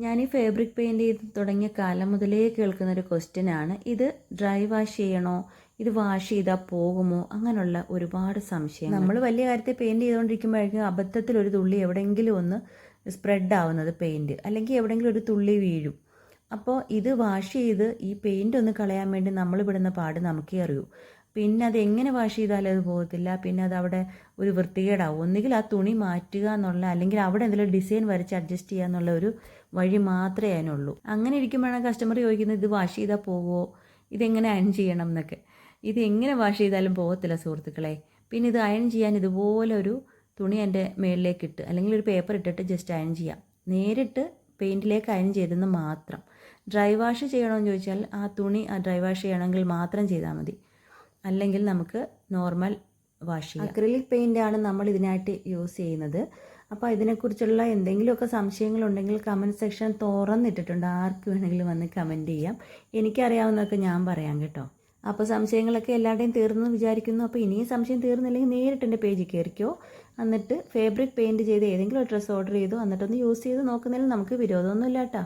ഞാൻ ഈ fabric paint ചെയ്ത് തുടങ്ങിയ കാലം മുതലേ കേൾക്കുന്നൊരു ക്വസ്റ്റ്യനാണ്. ഇത് ഡ്രൈ വാഷ് ചെയ്യണോ, ഇത് വാഷ് ചെയ്താൽ പോകുമോ, അങ്ങനെയുള്ള ഒരുപാട് സംശയം. നമ്മൾ വലിയ കാര്യത്തിൽ പെയിൻറ് ചെയ്തുകൊണ്ടിരിക്കുമ്പോഴായിരിക്കും അബദ്ധത്തിൽ ഒരു തുള്ളി എവിടെയെങ്കിലും ഒന്ന് സ്പ്രെഡ് ആവുന്നത് പെയിൻറ്, അല്ലെങ്കിൽ എവിടെയെങ്കിലും ഒരു തുള്ളി വീഴും. അപ്പോൾ ഇത് വാഷ് ചെയ്ത് ഈ പെയിൻറ് ഒന്ന് കളയാൻ വേണ്ടി നമ്മൾ വിടുന്ന പാട് നമുക്കേ അറിയൂ. പിന്നെ അത് എങ്ങനെ വാഷ് ചെയ്താലും അത് പോകത്തില്ല. പിന്നെ അത് അവിടെ ഒരു വൃത്തികേടാവും. ഒന്നുകിൽ ആ തുണി മാറ്റുക എന്നുള്ള, അല്ലെങ്കിൽ അവിടെ എന്തെങ്കിലും ഡിസൈൻ വരച്ച് അഡ്ജസ്റ്റ് ചെയ്യുക എന്നുള്ള ഒരു വഴി മാത്രമേ അതിനുള്ളൂ. അങ്ങനെ ഇരിക്കുമ്പോഴാണ് കസ്റ്റമർ ചോദിക്കുന്നത് ഇത് വാഷ് ചെയ്താൽ പോകുമോ, ഇതെങ്ങനെ അയൺ ചെയ്യണം എന്നൊക്കെ. ഇത് എങ്ങനെ വാഷ് ചെയ്താലും പോകത്തില്ല സുഹൃത്തുക്കളെ. പിന്നെ ഇത് അയൺ ചെയ്യാൻ ഇതുപോലെ ഒരു തുണി എൻ്റെ മേളിലേക്ക് ഇട്ട്, അല്ലെങ്കിൽ ഒരു പേപ്പർ ഇട്ടിട്ട് ജസ്റ്റ് അയൺ ചെയ്യാം. നേരിട്ട് പെയിൻറ്റിലേക്ക് അയൺ ചെയ്തെന്ന് മാത്രം. ഡ്രൈ വാഷ് ചെയ്യണമെന്ന് ചോദിച്ചാൽ ആ തുണി ഡ്രൈ വാഷ് ചെയ്യണമെങ്കിൽ മാത്രം ചെയ്താൽ മതി. അല്ലെങ്കിൽ നമുക്ക് നോർമൽ വാഷ് ചെയ്യാം. അക്രിലിക് പെയിൻ്റാണ് നമ്മൾ ഇതിനായിട്ട് യൂസ് ചെയ്യുന്നത്. അപ്പോൾ ഇതിനെക്കുറിച്ചുള്ള എന്തെങ്കിലുമൊക്കെ സംശയങ്ങളുണ്ടെങ്കിൽ കമൻറ്റ് സെക്ഷൻ തുറന്നിട്ടിട്ടുണ്ട്. ആർക്ക് വേണമെങ്കിലും വന്ന് കമൻറ്റ് ചെയ്യാം. എനിക്കറിയാവുന്നതൊക്കെ ഞാൻ പറയാം കേട്ടോ. അപ്പോൾ സംശയങ്ങളൊക്കെ എല്ലാവരുടെയും തീർന്നു വിചാരിക്കുന്നു. അപ്പോൾ ഇനിയും സംശയം തീർന്നില്ലെങ്കിൽ നേരിട്ട് എൻ്റെ പേജിൽ കയറിക്കോ. എന്നിട്ട് ഫാബ്രിക് പെയിൻറ്റ് ചെയ്ത് ഏതെങ്കിലും ഒരു ഡ്രസ്സ് ഓർഡർ ചെയ്തു എന്നിട്ടൊന്ന് യൂസ് ചെയ്ത് നോക്കുന്നതിൽ നമുക്ക് വിരോധമൊന്നുമില്ല കേട്ടോ.